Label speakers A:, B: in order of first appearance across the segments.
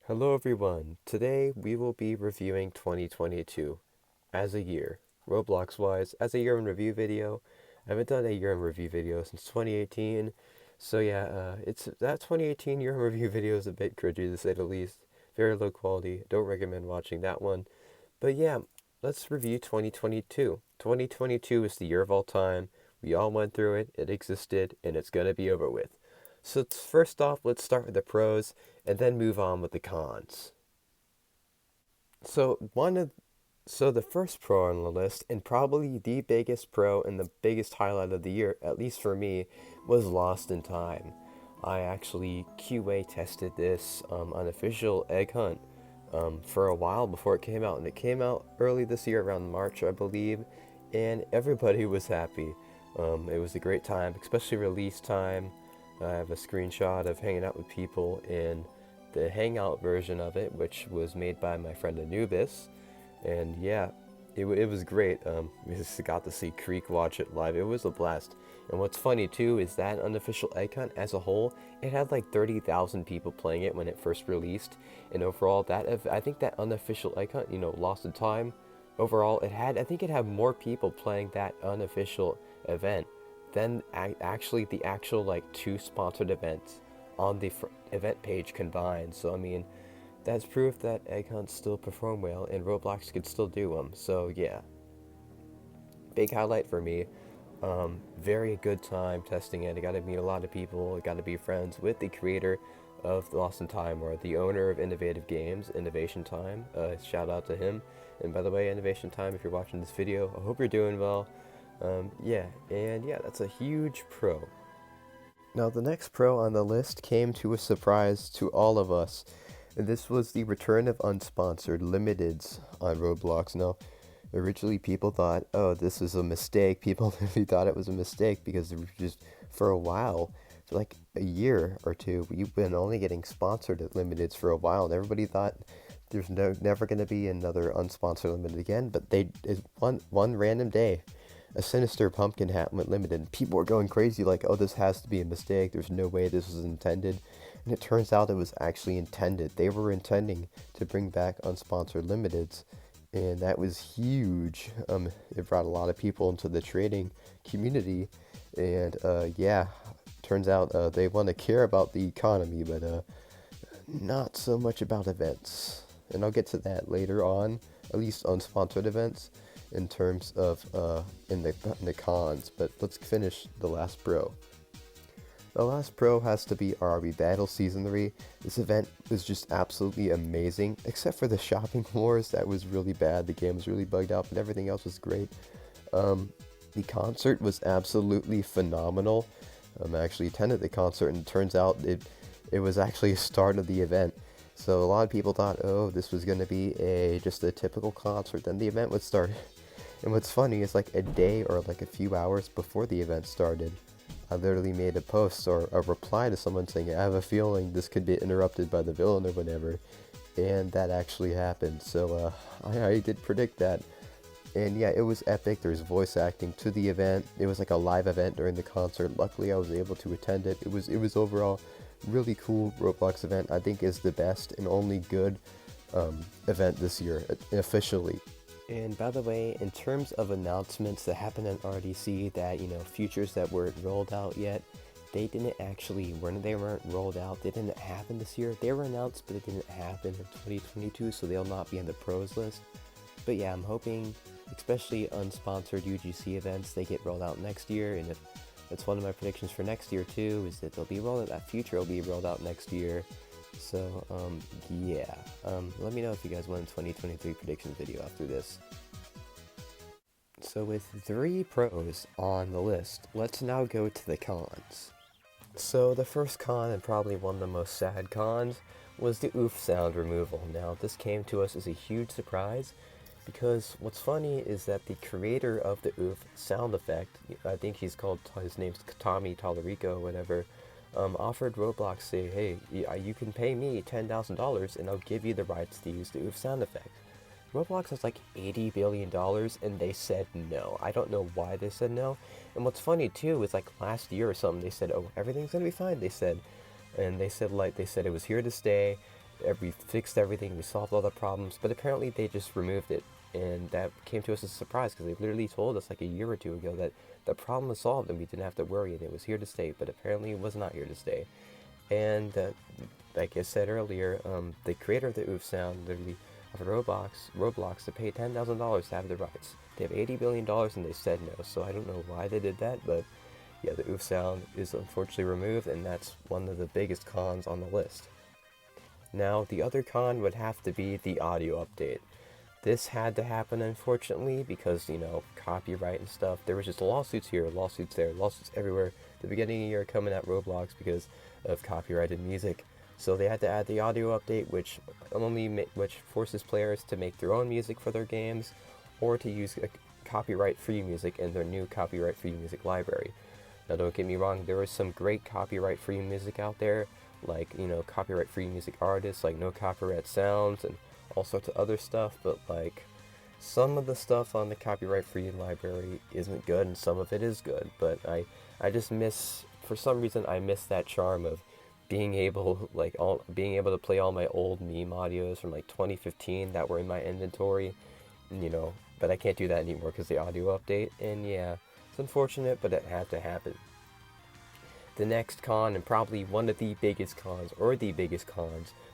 A: Hello everyone. Today we will be reviewing 2022 as a year, Roblox wise, as a year in review video. I haven't done a year in review video since 2018. So yeah, it's that 2018 year in review video is a bit cringy to say the least. Very low quality. Don't recommend watching that one. But yeah, let's review 2022. 2022 is the year of all time. We all went through it. It existed and it's going to be over with. So first off, let's start with the pros and then move on with the cons. So one of so the first pro on the list, and probably the biggest pro and the biggest highlight of the year, at least for me, was Lost in Time. I actually QA tested this unofficial egg hunt for a while before it came out, and it came out early this year around March, I believe, and everybody was happy. It was a great time, especially release time. I have a screenshot of hanging out with people in the Hangout version of it, which was made by my friend Anubis. And yeah, it was great. We just got to see Creek watch it live. It was a blast. And what's funny too is that unofficial egg hunt as a whole, it had like 30,000 people playing it when it first released. And overall, I think that unofficial egg hunt, Lost in Time, overall, I think it had more people playing that unofficial event than actually the actual like two sponsored events on the event page combined. So I mean, that's proof that egg hunts still perform well and Roblox could still do them. So yeah, big highlight for me. Very good time testing it. I got to meet a lot of people. I got to be friends with the creator of Lost in Time, or the owner of Innovative Games, Innovation Time. Shout out to him. And by the way, Innovation Time, if you're watching this video, I hope you're doing well. Yeah, and yeah, that's a huge pro. Now, the next pro on the list came to a surprise to all of us. This was the return of unsponsored limiteds on Roblox. Now, originally people thought, oh, this is a mistake. People really thought it was a mistake because just for a while, for like a year or two, we've been only getting sponsored at limiteds for a while, and everybody thought there's never going to be another unsponsored limited again. But one random day, a sinister pumpkin hat went limited. People were going crazy like, oh, this has to be a mistake. There's no way this was intended. And it turns out it was actually intended. They were intending to bring back unsponsored limiteds, and that was huge. It brought a lot of people into the trading community, and yeah, turns out they want to care about the economy, but not so much about events. And I'll get to that later on, at least unsponsored events, in terms of in the cons. But let's finish the last pro. The last pro has to be RB Battle Season 3. This event was just absolutely amazing, except for the shopping wars. That was really bad. The game was really bugged out, but everything else was great. The concert was absolutely phenomenal. I actually attended the concert, and it turns out it was actually a start of the event. So a lot of people thought, oh, this was going to be just a typical concert. Then the event would start. And what's funny is like a day or like a few hours before the event started, I literally made a post or a reply to someone saying, I have a feeling this could be interrupted by the villain or whatever. And that actually happened. So I did predict that. And yeah, it was epic. There's voice acting to the event. It was like a live event during the concert. Luckily, I was able to attend it. It was overall really cool Roblox event. I think is the best and only good event this year officially. And by the way, in terms of announcements that happened in RDC that, features that weren't rolled out yet, they didn't actually, when they weren't rolled out, they didn't happen this year. They were announced, but it didn't happen in 2022, so they'll not be on the pros list. But yeah, I'm hoping, especially unsponsored UGC events, they get rolled out next year, and if that's one of my predictions for next year too, is that they'll be rolled out, that feature will be rolled out next year. So, yeah. Let me know if you guys want a 2023 predictions video after this. So with 3 pros on the list, let's now go to the cons. So the first con, and probably one of the most sad cons, was the oof sound removal. Now, this came to us as a huge surprise, because what's funny is that the creator of the oof sound effect, I think his name's Tommy Tallarico or whatever, offered Roblox, say, hey, you can pay me $10,000 and I'll give you the rights to use the oof sound effect. Roblox has like $80 billion and they said no. I don't know why they said no. And what's funny too is like last year or something they said, oh, everything's gonna be fine, they said. And they said it was here to stay. we fixed everything, we solved all the problems, but apparently they just removed it. And that came to us as a surprise because they literally told us like a year or two ago that the problem was solved and we didn't have to worry and it was here to stay, but apparently it was not here to stay. And like I said earlier, the creator of the oof sound literally offered Roblox to pay $10,000 to have the rights. They have $80 billion and they said no, so I don't know why they did that, but yeah, the oof sound is unfortunately removed, and that's one of the biggest cons on the list. Now, the other con would have to be the audio update. This had to happen, unfortunately, because, copyright and stuff. There was just lawsuits here, lawsuits there, lawsuits everywhere. The beginning of the year coming at Roblox because of copyrighted music. So they had to add the audio update, which forces players to make their own music for their games, or to use copyright-free music in their new copyright-free music library. Now, don't get me wrong, there is some great copyright-free music out there, like, copyright-free music artists, like No Copyright Sounds, and all sorts of other stuff, but, like, some of the stuff on the copyright-free library isn't good, and some of it is good, but I just miss, for some reason, I miss that charm of being able to play all my old meme audios from, like, 2015 that were in my inventory, but I can't do that anymore because the audio update, and yeah, it's unfortunate, but it had to happen. The next con, and probably one of the biggest cons,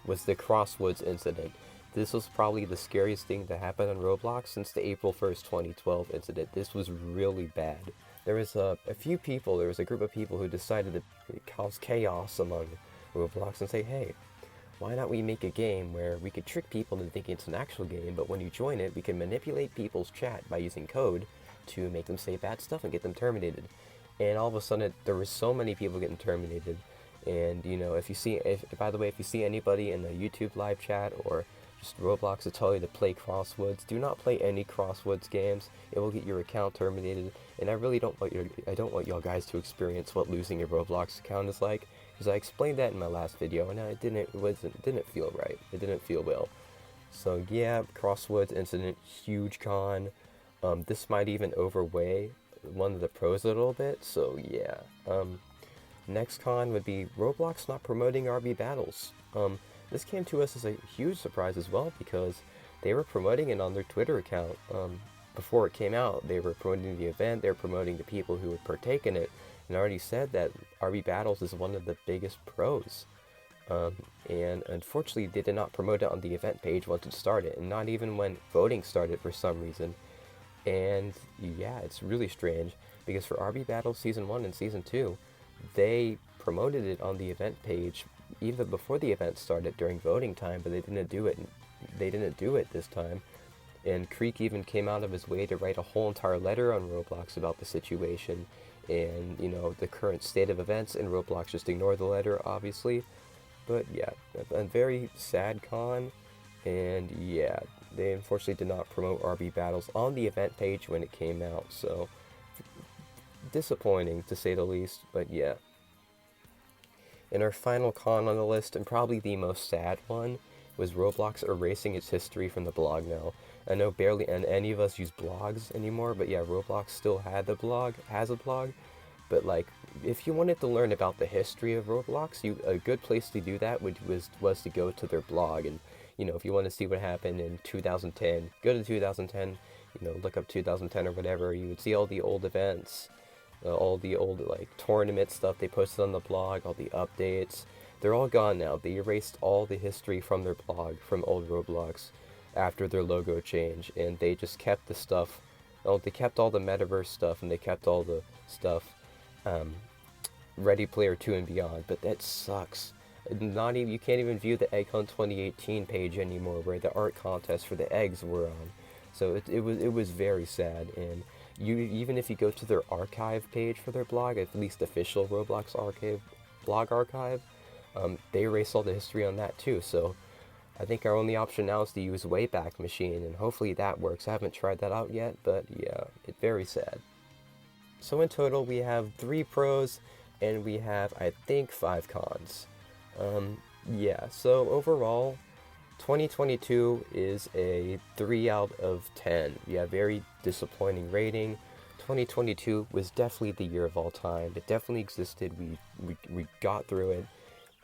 A: was the Crosswoods Incident. This was probably the scariest thing to happen on Roblox since the April 1st, 2012 incident. This was really bad. There was a group of people who decided to cause chaos among Roblox and say, hey, why not we make a game where we could trick people into thinking it's an actual game, but when you join it, we can manipulate people's chat by using code to make them say bad stuff and get them terminated. And all of a sudden, there were so many people getting terminated. And, if you see anybody in a YouTube live chat or just Roblox to tell you to play Crosswoods, do not play any Crosswoods games. It will get your account terminated. And I really don't want y'all guys to experience what losing your Roblox account is like, because I explained that in my last video, and it didn't feel right. It didn't feel well. So yeah, Crosswoods Incident, huge con. This might even overweigh one of the pros a little bit, so yeah. Next con would be Roblox not promoting RB Battles. This came to us as a huge surprise as well, because they were promoting it on their Twitter account. Before it came out, they were promoting the event, they were promoting the people who would partake in it, and already said that RB Battles is one of the biggest pros. And unfortunately, they did not promote it on the event page once it started, and not even when voting started for some reason. And yeah, it's really strange, because for RB Battles Season 1 and Season 2, they promoted it on the event page even before the event started during voting time, but they didn't do it. They didn't do it this time. And Creek even came out of his way to write a whole entire letter on Roblox about the situation and, the current state of events, and Roblox just ignored the letter, obviously. But yeah, a very sad con, and yeah, they unfortunately did not promote RB Battles on the event page when it came out, so disappointing to say the least, but yeah. And our final con on the list, and probably the most sad one, was Roblox erasing its history from the blog now. I know barely any of us use blogs anymore, but yeah, Roblox still has a blog, but like, if you wanted to learn about the history of Roblox, a good place to do that was to go to their blog, and if you want to see what happened in 2010, go to 2010, look up 2010 or whatever, you would see all the old events, all the old, like, tournament stuff they posted on the blog, all the updates. They're all gone now. They erased all the history from their blog, from old Roblox, after their logo change, and they just kept the stuff, they kept all the metaverse stuff, and they kept all the stuff, Ready Player 2 and beyond, but that sucks. You can't even view the EggHunt 2018 page anymore, where the art contest for the eggs were on. So it was very sad, and even if you go to their archive page for their blog, at least official Roblox blog archive, they erase all the history on that too. So I think our only option now is to use Wayback Machine, and hopefully that works. I haven't tried that out yet, but yeah, it's very sad. So in total, we have 3 pros, and we have, I think, 5 cons. Yeah, so overall, 2022 is a 3 out of 10. Yeah, very disappointing rating. 2022 was definitely the year of all time. It definitely existed. We got through it.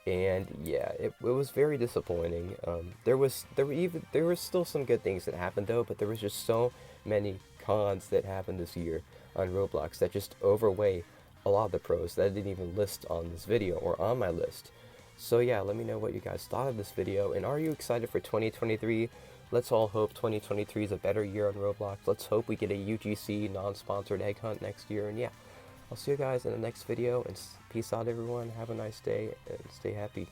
A: And yeah, it was very disappointing. There were still some good things that happened though, but there was just so many cons that happened this year on Roblox that just overweigh a lot of the pros that I didn't even list on this video or on my list. So yeah, let me know what you guys thought of this video, and are you excited for 2023? Let's all hope 2023 is a better year on Roblox. Let's hope we get a UGC non-sponsored egg hunt next year, and yeah, I'll see you guys in the next video, and peace out everyone, have a nice day, and stay happy.